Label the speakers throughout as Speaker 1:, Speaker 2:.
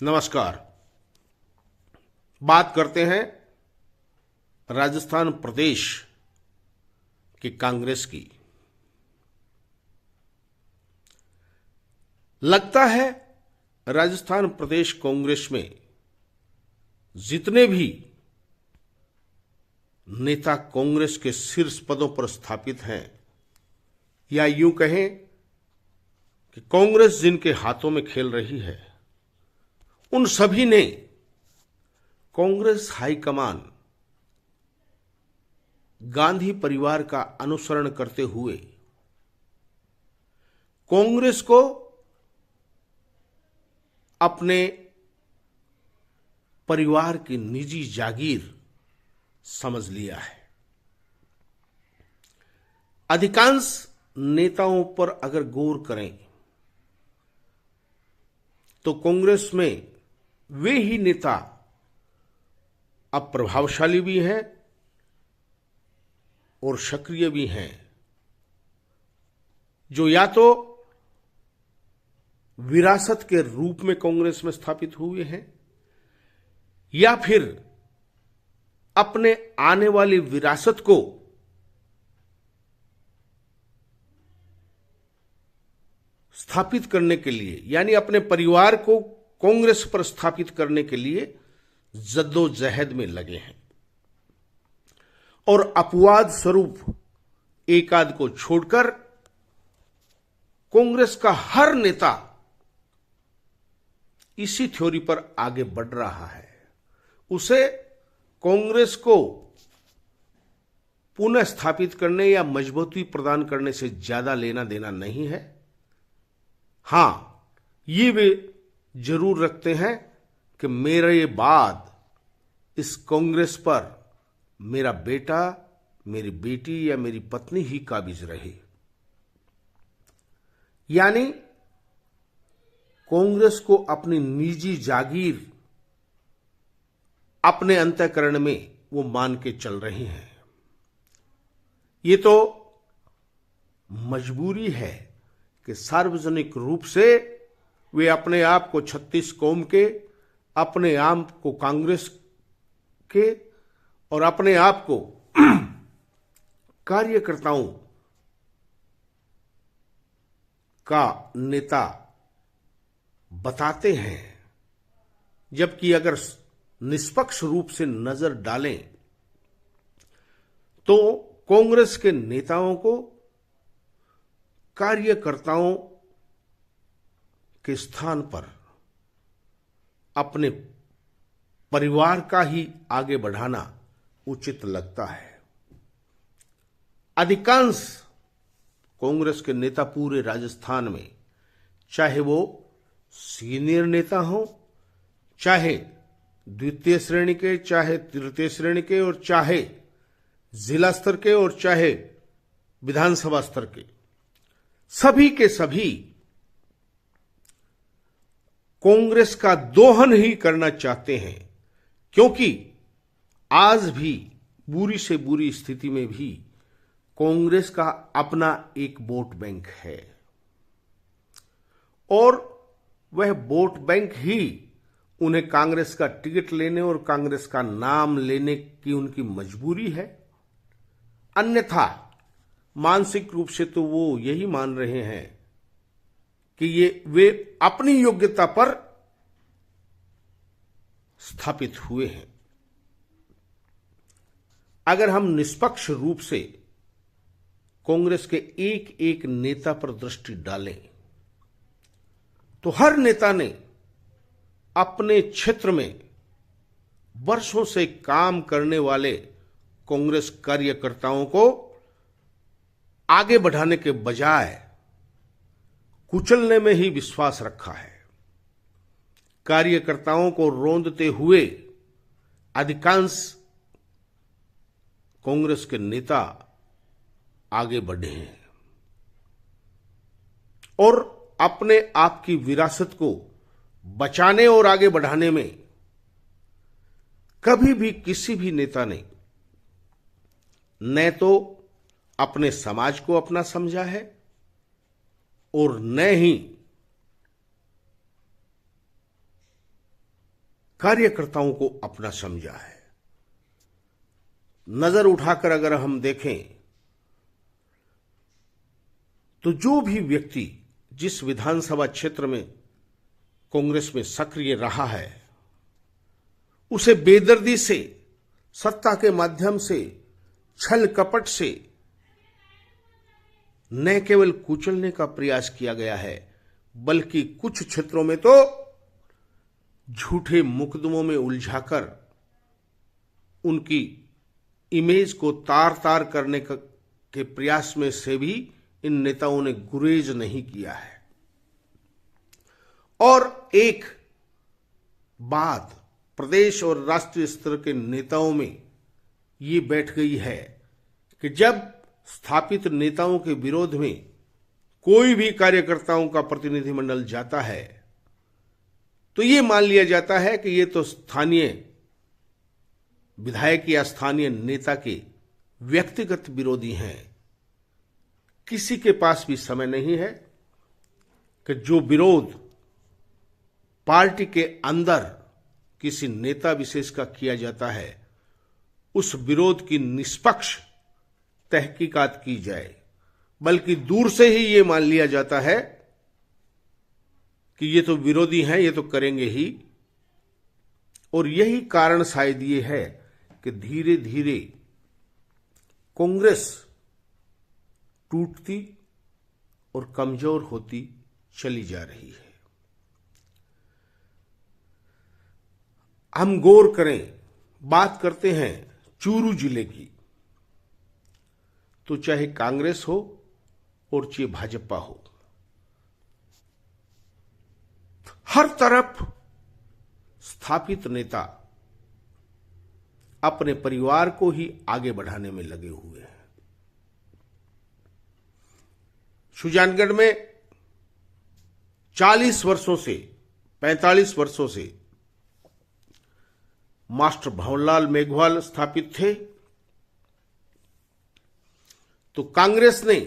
Speaker 1: नमस्कार। बात करते हैं राजस्थान प्रदेश की कांग्रेस की। लगता है राजस्थान प्रदेश कांग्रेस में जितने भी नेता कांग्रेस के शीर्ष पदों पर स्थापित हैं, या यूं कहें कि कांग्रेस जिनके हाथों में खेल रही है, उन सभी ने कांग्रेस हाईकमान गांधी परिवार का अनुसरण करते हुए कांग्रेस को अपने परिवार की निजी जागीर समझ लिया है। अधिकांश नेताओं पर अगर गौर करें तो कांग्रेस में वे ही नेता अब प्रभावशाली भी हैं और सक्रिय भी हैं, जो या तो विरासत के रूप में कांग्रेस में स्थापित हुए हैं या फिर अपने आने वाली विरासत को स्थापित करने के लिए, यानी अपने परिवार को कांग्रेस पर स्थापित करने के लिए जद्दोजहद में लगे हैं। और अपवाद स्वरूप एक आध को छोड़कर कांग्रेस का हर नेता इसी थ्योरी पर आगे बढ़ रहा है। उसे कांग्रेस को पुनः स्थापित करने या मजबूती प्रदान करने से ज्यादा लेना देना नहीं है। हां, ये वे जरूर रखते हैं कि मेरे बाद इस कांग्रेस पर मेरा बेटा, मेरी बेटी या मेरी पत्नी ही काबिज रहे। यानी कांग्रेस को अपनी निजी जागीर अपने अंतःकरण में वो मान के चल रही हैं। ये तो मजबूरी है कि सार्वजनिक रूप से वे अपने आप को 36 कौम के, अपने आप को कांग्रेस के और अपने आप को कार्यकर्ताओं का नेता बताते हैं। जबकि अगर निष्पक्ष रूप से नजर डालें तो कांग्रेस के नेताओं को कार्यकर्ताओं के स्थान पर अपने परिवार का ही आगे बढ़ाना उचित लगता है। अधिकांश कांग्रेस के नेता पूरे राजस्थान में, चाहे वो सीनियर नेता हो, चाहे द्वितीय श्रेणी के, चाहे तृतीय श्रेणी के, और चाहे जिला स्तर के, और चाहे विधानसभा स्तर के, सभी के सभी कांग्रेस का दोहन ही करना चाहते हैं। क्योंकि आज भी बुरी से बुरी स्थिति में भी कांग्रेस का अपना एक वोट बैंक है, और वह वोट बैंक ही उन्हें कांग्रेस का टिकट लेने और कांग्रेस का नाम लेने की उनकी मजबूरी है। अन्यथा मानसिक रूप से तो वो यही मान रहे हैं कि वे अपनी योग्यता पर स्थापित हुए हैं। अगर हम निष्पक्ष रूप से कांग्रेस के एक एक नेता पर दृष्टि डालें तो हर नेता ने अपने क्षेत्र में वर्षों से काम करने वाले कांग्रेस कार्यकर्ताओं को आगे बढ़ाने के बजाय कुचलने में ही विश्वास रखा है। कार्यकर्ताओं को रोंदते हुए अधिकांश कांग्रेस के नेता आगे बढ़े हैं और अपने आप की विरासत को बचाने और आगे बढ़ाने में कभी भी किसी भी नेता ने न तो अपने समाज को अपना समझा है और न ही कार्यकर्ताओं को अपना समझा है। नजर उठाकर अगर हम देखें तो जो भी व्यक्ति जिस विधानसभा क्षेत्र में कांग्रेस में सक्रिय रहा है, उसे बेदर्दी से, सत्ता के माध्यम से, छल कपट से न केवल कुचलने का प्रयास किया गया है, बल्कि कुछ क्षेत्रों में तो झूठे मुकदमों में उलझाकर उनकी इमेज को तार तार करने के प्रयास में से भी इन नेताओं ने गुरेज नहीं किया है। और एक बात प्रदेश और राष्ट्रीय स्तर के नेताओं में ये बैठ गई है कि जब स्थापित नेताओं के विरोध में कोई भी कार्यकर्ताओं का प्रतिनिधिमंडल जाता है तो ये मान लिया जाता है कि ये तो स्थानीय विधायक या स्थानीय नेता के व्यक्तिगत विरोधी हैं। किसी के पास भी समय नहीं है कि जो विरोध पार्टी के अंदर किसी नेता विशेष का किया जाता है, उस विरोध की निष्पक्ष तहकीकात की जाए, बल्कि दूर से ही ये मान लिया जाता है कि ये तो विरोधी हैं, ये तो करेंगे ही। और यही कारण शायद ये है कि धीरे धीरे कांग्रेस टूटती और कमजोर होती चली जा रही है। हम गौर करें, बात करते हैं चूरू जिले की, तो चाहे कांग्रेस हो और चाहे भाजपा हो, हर तरफ स्थापित नेता अपने परिवार को ही आगे बढ़ाने में लगे हुए हैं। सुजानगढ़ में 40 वर्षों से 45 वर्षों से मास्टर भंवरलाल मेघवाल स्थापित थे, तो कांग्रेस ने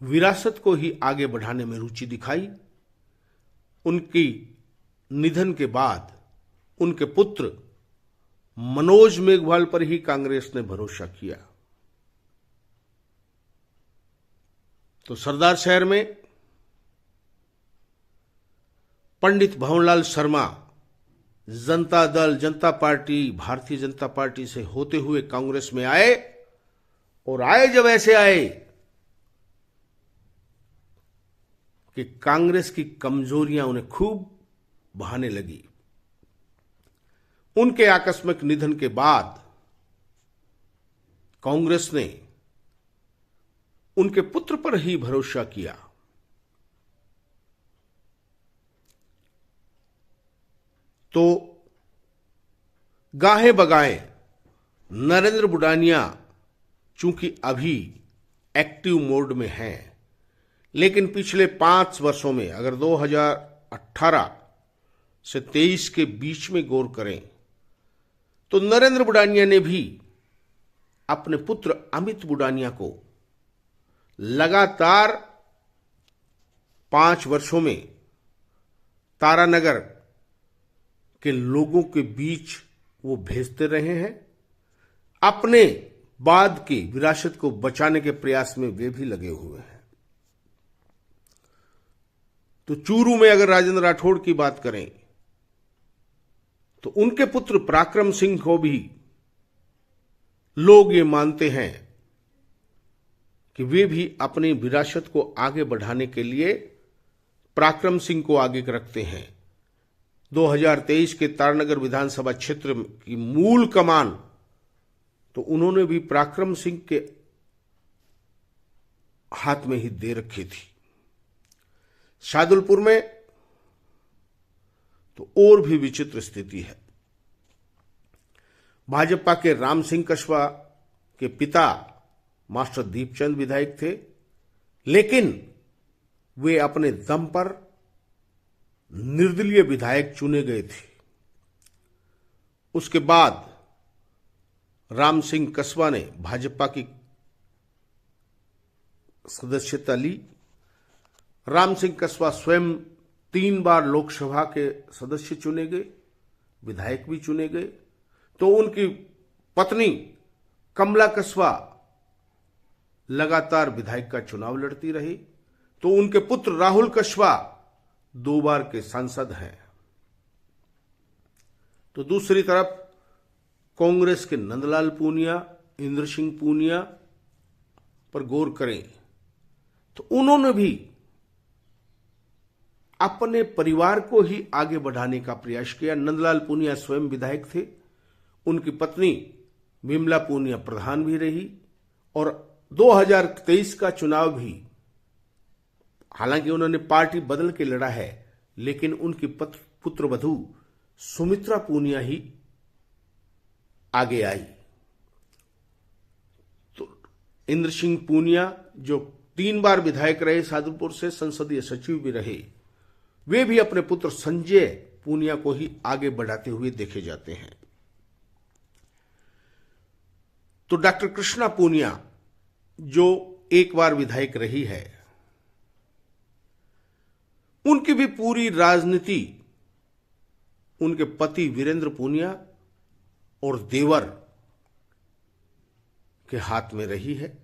Speaker 1: विरासत को ही आगे बढ़ाने में रुचि दिखाई। उनकी निधन के बाद उनके पुत्र मनोज मेघवाल पर ही कांग्रेस ने भरोसा किया। तो सरदार शहर में पंडित भंवरलाल शर्मा जनता दल, जनता पार्टी, भारतीय जनता पार्टी से होते हुए कांग्रेस में आए, और आए जब ऐसे आए कि कांग्रेस की कमजोरियां उन्हें खूब भाने लगी। उनके आकस्मिक निधन के बाद कांग्रेस ने उनके पुत्र पर ही भरोसा किया। तो गाहे बगाए नरेंद्र बुडानिया चूंकि अभी एक्टिव मोड में हैं, लेकिन पिछले 5 वर्षों में अगर 2018 से 23 के बीच में गौर करें तो नरेंद्र बुडानिया ने भी अपने पुत्र अमित बुडानिया को लगातार 5 वर्षों में तारानगर के लोगों के बीच वो भेजते रहे हैं। अपने बाद की विरासत को बचाने के प्रयास में वे भी लगे हुए हैं। तो चूरू में अगर राजेंद्र राठौड़ की बात करें तो उनके पुत्र पराक्रम सिंह को भी लोग ये मानते हैं कि वे भी अपनी विरासत को आगे बढ़ाने के लिए पराक्रम सिंह को आगे रखते हैं। 2023 के तारानगर विधानसभा क्षेत्र की मूल कमान तो उन्होंने भी पराक्रम सिंह के हाथ में ही दे रखी थी। शादुलपुर में तो और भी विचित्र स्थिति है। भाजपा के राम सिंह कस्बा के पिता मास्टर दीपचंद विधायक थे, लेकिन वे अपने दम पर निर्दलीय विधायक चुने गए थे। उसके बाद राम सिंह कस्बा ने भाजपा की सदस्यता ली। राम सिंह कस्बा स्वयं 3 बार लोकसभा के सदस्य चुने गए, विधायक भी चुने गए। तो उनकी पत्नी कमला कसबा लगातार विधायक का चुनाव लड़ती रही। तो उनके पुत्र राहुल कसबा 2 बार के सांसद हैं। तो दूसरी तरफ कांग्रेस के नंदलाल पूनिया, इंद्र सिंह पूनिया पर गौर करें तो उन्होंने भी अपने परिवार को ही आगे बढ़ाने का प्रयास किया। नंदलाल पूनिया स्वयं विधायक थे, उनकी पत्नी विमला पूनिया प्रधान भी रही और 2023 का चुनाव भी, हालांकि उन्होंने पार्टी बदल के लड़ा है, लेकिन उनकी पुत्रवधू सुमित्रा पूनिया ही आगे आई। तो इंद्र सिंह पूनिया जो 3 बार विधायक रहे, सादुलपुर से संसदीय सचिव भी रहे, वे भी अपने पुत्र संजय पूनिया को ही आगे बढ़ाते हुए देखे जाते हैं। तो डॉक्टर कृष्णा पूनिया जो 1 बार विधायक रही है, उनकी भी पूरी राजनीति उनके पति वीरेंद्र पूनिया और देवर के हाथ में रही है।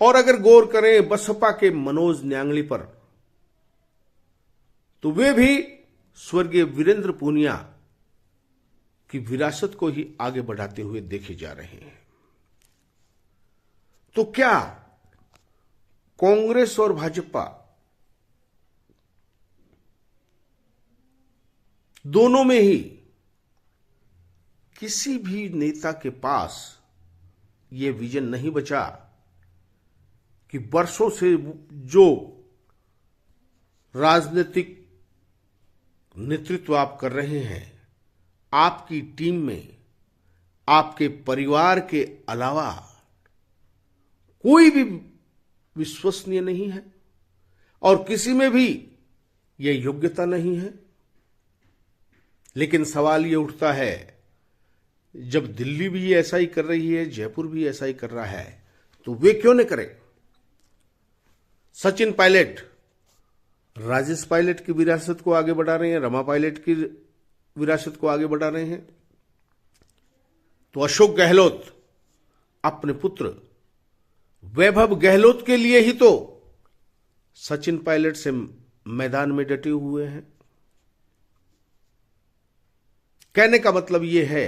Speaker 1: और अगर गौर करें बसपा के मनोज न्यांगली पर, तो वे भी स्वर्गीय वीरेंद्र पूनिया की विरासत को ही आगे बढ़ाते हुए देखे जा रहे हैं। तो क्या कांग्रेस और भाजपा दोनों में ही किसी भी नेता के पास यह विजन नहीं बचा कि वर्षों से जो राजनीतिक नेतृत्व आप कर रहे हैं, आपकी टीम में आपके परिवार के अलावा कोई भी विश्वसनीय नहीं है और किसी में भी यह योग्यता नहीं है। लेकिन सवाल यह उठता है, जब दिल्ली भी ऐसा ही कर रही है, जयपुर भी ऐसा ही कर रहा है, तो वे क्यों न करें? सचिन पायलट राजेश पायलट की विरासत को आगे बढ़ा रहे हैं, रमा पायलट की विरासत को आगे बढ़ा रहे हैं। तो अशोक गहलोत अपने पुत्र वैभव गहलोत के लिए ही तो सचिन पायलट से मैदान में डटे हुए हैं। कहने का मतलब यह है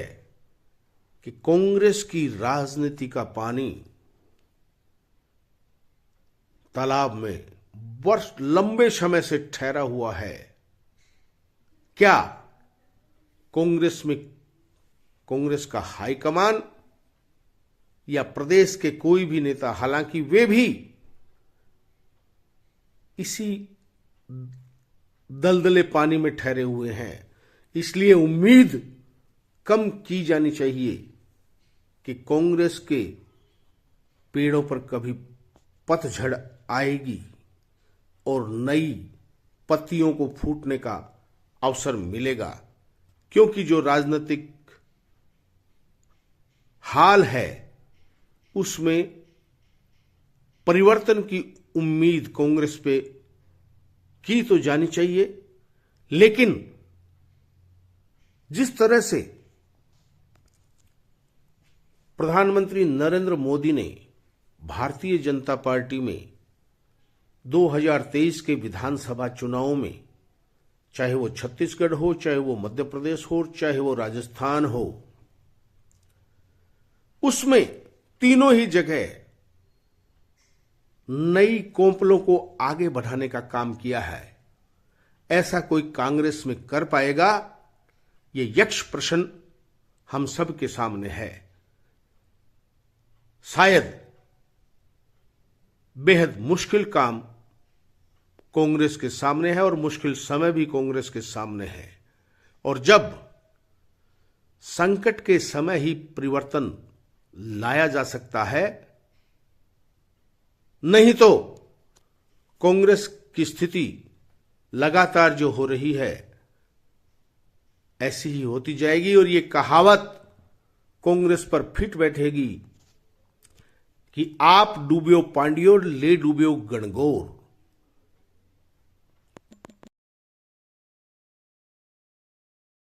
Speaker 1: कि कांग्रेस की राजनीति का पानी तालाब में वर्ष लंबे समय से ठहरा हुआ है। क्या कांग्रेस का हाईकमान या प्रदेश के कोई भी नेता, हालांकि वे भी इसी दलदले पानी में ठहरे हुए हैं, इसलिए उम्मीद कम की जानी चाहिए कि कांग्रेस के पेड़ों पर कभी पतझड़ आएगी और नई पत्तियों को फूटने का अवसर मिलेगा। क्योंकि जो राजनीतिक हाल है उसमें परिवर्तन की उम्मीद कांग्रेस पे की तो जानी चाहिए, लेकिन जिस तरह से प्रधानमंत्री नरेंद्र मोदी ने भारतीय जनता पार्टी में 2023 के विधानसभा चुनावों में, चाहे वो छत्तीसगढ़ हो, चाहे वो मध्य प्रदेश हो, चाहे वो राजस्थान हो, उसमें तीनों ही जगह नई कौंपलों को आगे बढ़ाने का काम किया है। ऐसा कोई कांग्रेस में कर पाएगा? ये यक्ष प्रश्न हम सब के सामने है। शायद बेहद मुश्किल काम कांग्रेस के सामने है और मुश्किल समय भी कांग्रेस के सामने है। और जब संकट के समय ही परिवर्तन लाया जा सकता है, नहीं तो कांग्रेस की स्थिति लगातार जो हो रही है ऐसी ही होती जाएगी। और ये कहावत कांग्रेस पर फिट बैठेगी कि आप डूब्यो पांडियोर ले डूब्यो गणगौर।